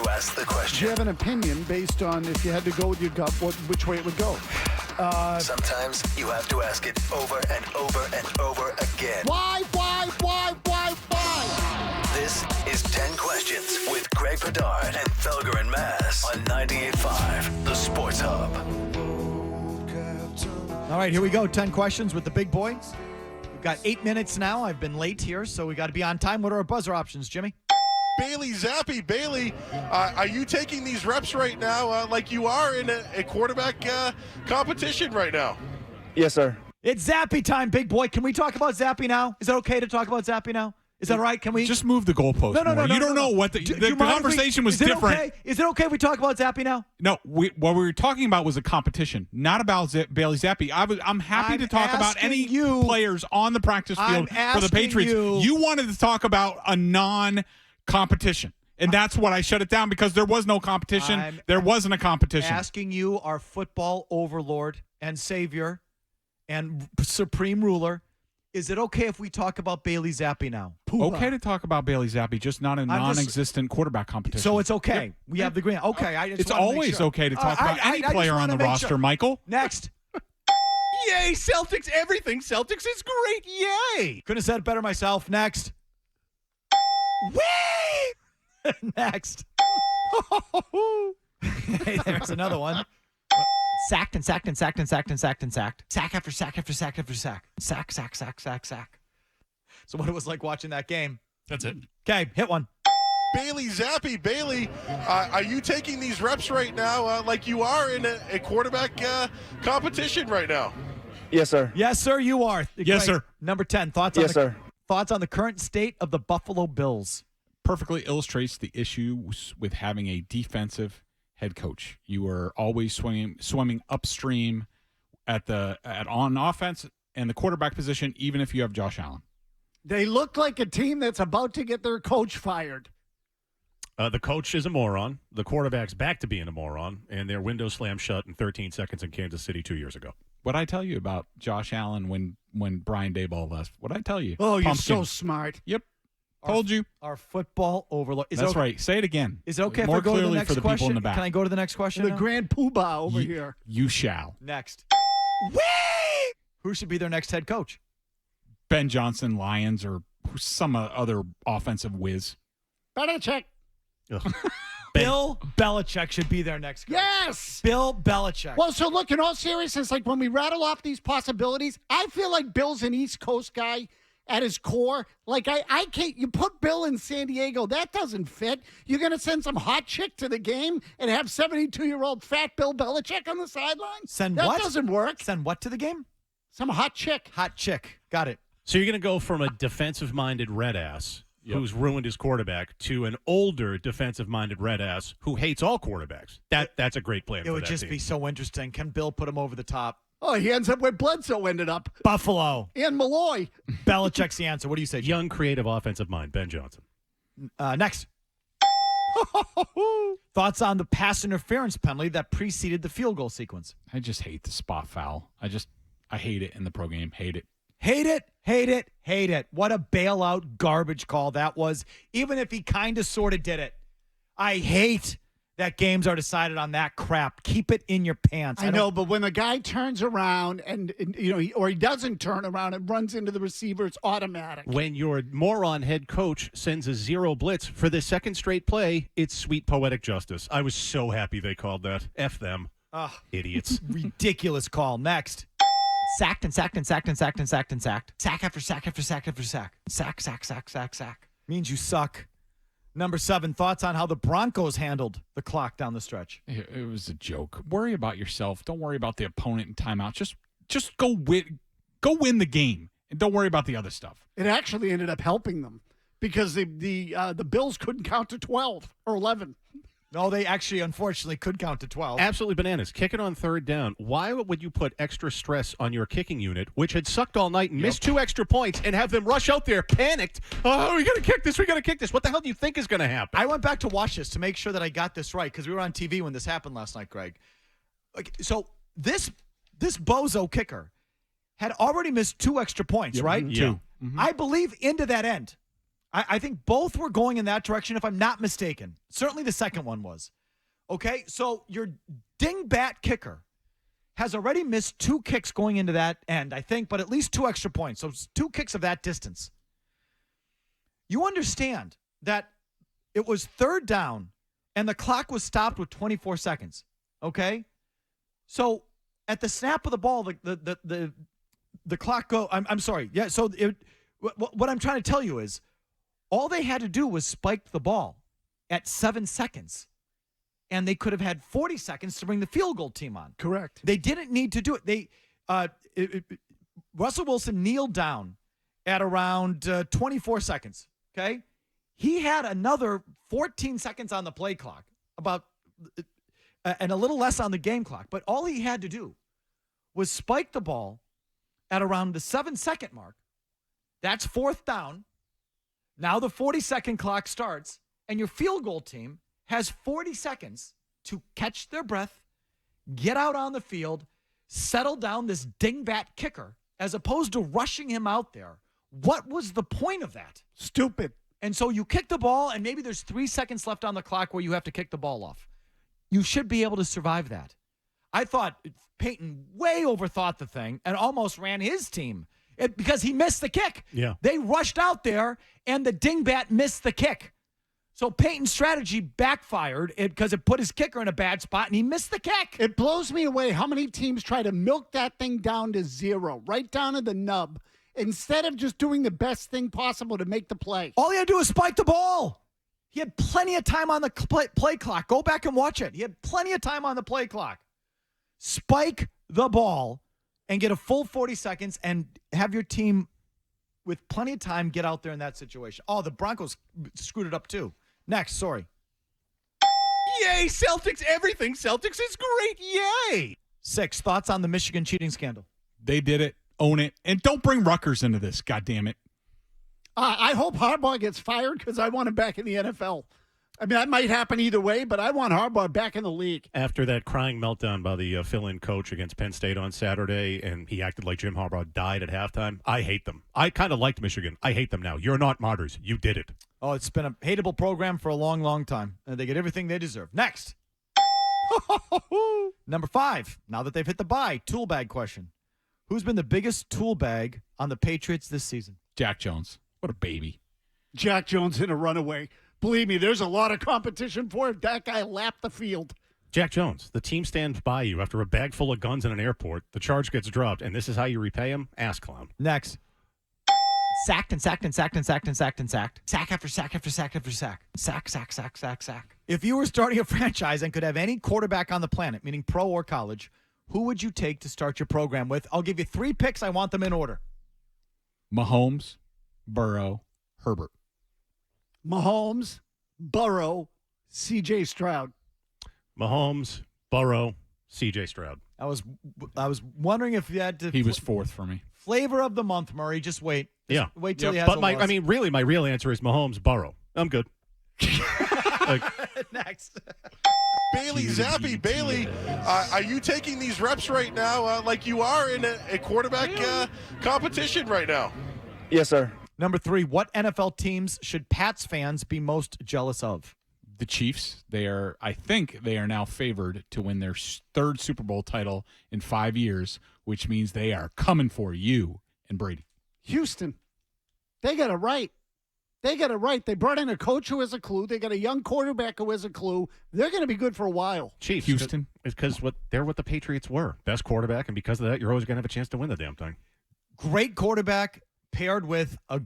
to ask the Do question. you have an opinion based on if you had to go with your gut, which way it would go? Sometimes you have to ask it over and over and over again. Why? This is 10 Questions with Greg Bedard and Felger and Mazz on 98.5, The Sports Hub. All right, here we go. 10 questions with the big boys. We've got 8 minutes now. I've been late here, so we got to be on time. What are our buzzer options, Jimmy? Bailey Zappi. Bailey, are you taking these reps right now like you are in a quarterback competition right now? Yes, sir. It's Zappy time, big boy. Can we talk about Zappy now? Is it okay to talk about Zappy now? Is that right? Can we just move the goalpost? No. You don't know what the conversation was different. Is it okay if we talk about Zappy now? No, what we were talking about was a competition, not about Bailey Zappi. I'm happy to talk about any players on the practice field for the Patriots. You wanted to talk about a non-competition, and that's what I shut it down because there was no competition. There wasn't a competition. Asking you, our football overlord and savior and supreme ruler, is it okay if we talk about Bailey Zappi now? Okay to talk about Bailey Zappi, just not a non-existent quarterback competition. So it's okay. Yep. We have the green. Okay, it's always okay to talk about any player on the roster, Michael. Next. Yay, Celtics, everything Celtics is great. Yay. Couldn't have said it better myself. Next. Whee! Next. Hey, there's another one. Sacked and sacked and sacked and sacked and sacked and sacked. Sack after sack after sack after sack. Sack, sack, sack, sack, sack. So what it was like watching that game. That's it. Okay, hit one. Bailey Zappi. Bailey, are you taking these reps right now like you are in a quarterback competition right now? Yes, sir. Yes, sir, you are. Yes, sir. Number 10, thoughts on the current state of the Buffalo Bills. Perfectly illustrates the issues with having a defensive head coach. You are always swimming upstream on offense and the quarterback position, even if you have Josh Allen. They look like a team that's about to get their coach fired. The coach is a moron. The quarterback's back to being a moron, and their window slammed shut in 13 seconds in Kansas City 2 years ago. What'd I tell you about Josh Allen when Brian Daboll left? What'd I tell you? Oh, Pumpkin. You're so smart. Yep. Told you. Our football overlord. That's right. Say it again. Is it okay More if I go to the clearly next for the question? people in the back. Can I go to the next question? The now? grand poobah over here. You shall. Next. Whee! Who should be their next head coach? Ben Johnson, Lions, or some other offensive whiz. Belichick. Bill Belichick should be their next coach. Yes. Bill Belichick. Well, so look, in all seriousness, like when we rattle off these possibilities, I feel like Bill's an East Coast guy at his core. Like, I can't, you put Bill in San Diego, that doesn't fit. You're going to send some hot chick to the game and have 72-year-old fat Bill Belichick on the sideline? That doesn't work. Send what to the game? Some hot chick. Hot chick. Got it. So you're going to go from a defensive-minded red ass who's ruined his quarterback to an older defensive-minded red ass who hates all quarterbacks. That's a great plan. It would just team. be so interesting. Can Bill put him over the top? Oh, he ends up where Bledsoe ended up. Buffalo. And Malloy. Belichick's the answer. What do you say, Jim? Young, creative, offensive mind, Ben Johnson. Next. Thoughts on the pass interference penalty that preceded the field goal sequence? I just hate the spot foul. I hate it in the pro game. Hate it. Hate it, hate it, hate it. What a bailout garbage call that was, even if he kind of sort of did it. I hate that games are decided on that crap. Keep it in your pants. I know, but when the guy turns around and he doesn't turn around and runs into the receiver, it's automatic. When your moron head coach sends a zero blitz for the second straight play, it's sweet poetic justice. I was so happy they called that. F them. Idiots. Ridiculous call. Next. Sacked and sacked and sacked and sacked and sacked and sacked. Sack after sack after sack after sack. Sack, sack, sack, sack, sack. Means you suck. Number 7, thoughts on how the Broncos handled the clock down the stretch. It was a joke. Worry about yourself. Don't worry about the opponent in timeout. Just go win the game, and don't worry about the other stuff. It actually ended up helping them because the Bills couldn't count to 12 or 11. No, they actually, unfortunately, could count to 12. Absolutely bananas. Kick it on third down. Why would you put extra stress on your kicking unit, which had sucked all night and missed 2 extra points, and have them rush out there panicked? Oh, we got to kick this. We got to kick this. What the hell do you think is going to happen? I went back to watch this to make sure that I got this right because we were on TV when this happened last night, Greg. So this bozo kicker had already missed 2 extra points, right? Yeah. I believe into that end. I think both were going in that direction, if I'm not mistaken. Certainly the second one was. Okay, so your dingbat kicker has already missed 2 kicks going into that end, I think, but at least 2 extra points. So 2 kicks of that distance. You understand that it was 3rd down and the clock was stopped with 24 seconds. Okay? So at the snap of the ball, the clock go. I'm sorry. Yeah. So what I'm trying to tell you is, all they had to do was spike the ball at 7 seconds, and they could have had 40 seconds to bring the field goal team on. Correct. They didn't need to do it. Russell Wilson kneeled down at around 24 seconds. Okay, he had another 14 seconds on the play clock, and a little less on the game clock. But all he had to do was spike the ball at around the 7-second mark. That's 4th down. Now the 40-second clock starts, and your field goal team has 40 seconds to catch their breath, get out on the field, settle down this dingbat kicker, as opposed to rushing him out there. What was the point of that? Stupid. And so you kick the ball, and maybe there's 3 seconds left on the clock where you have to kick the ball off. You should be able to survive that. I thought Peyton way overthought the thing and almost ran his team because he missed the kick. Yeah. They rushed out there, and the dingbat missed the kick. So Peyton's strategy backfired because it put his kicker in a bad spot, and he missed the kick. It blows me away how many teams try to milk that thing down to 0, right down to the nub, instead of just doing the best thing possible to make the play. All he had to do was spike the ball. He had plenty of time on the play clock. Go back and watch it. He had plenty of time on the play clock. Spike the ball and get a full 40 seconds and have your team with plenty of time get out there in that situation. Oh, the Broncos screwed it up too. Next, sorry. Yay, Celtics, everything Celtics is great. Yay. 6, thoughts on the Michigan cheating scandal? They did it. Own it. And don't bring Rutgers into this, goddammit. I hope Harbaugh gets fired because I want him back in the NFL. I mean, that might happen either way, but I want Harbaugh back in the league. After that crying meltdown by the fill-in coach against Penn State on Saturday, and he acted like Jim Harbaugh died at halftime, I hate them. I kind of liked Michigan. I hate them now. You're not martyrs. You did it. Oh, it's been a hateable program for a long, long time. And they get everything they deserve. Next. Number 5, now that they've hit the bye, tool bag question. Who's been the biggest tool bag on the Patriots this season? Jack Jones. What a baby. Jack Jones in a runaway. Believe me, there's a lot of competition for it. That guy lapped the field. Jack Jones, the team stands by you after a bag full of guns in an airport. The charge gets dropped, and this is how you repay him? Ass clown. Next. Sacked and sacked and sacked and sacked and sacked and sacked. Sack after sack after sack after sack. Sack, sack, sack, sack, sack. If you were starting a franchise and could have any quarterback on the planet, meaning pro or college, who would you take to start your program with? I'll give you 3 picks. I want them in order. Mahomes, Burrow, Herbert. Mahomes, Burrow, C.J. Stroud. Mahomes, Burrow, C.J. Stroud. I was wondering if you had to. He was 4th for me. Flavor of the month, Murray. Just wait. Yeah. Wait till he has But a my real answer is Mahomes, Burrow. I'm good. Next. Bailey Zappi. Bailey, are you taking these reps right now like you are in a quarterback competition right now? Yes, sir. Number 3, what NFL teams should Pats fans be most jealous of? The Chiefs. I think they are now favored to win their 3rd Super Bowl title in 5 years, which means they are coming for you and Brady. Houston. They got it right. They got it right. They brought in a coach who has a clue. They got a young quarterback who has a clue. They're going to be good for a while. Chiefs. Houston. It's because they're what the Patriots were. Best quarterback, and because of that, you're always going to have a chance to win the damn thing. Great quarterback paired with a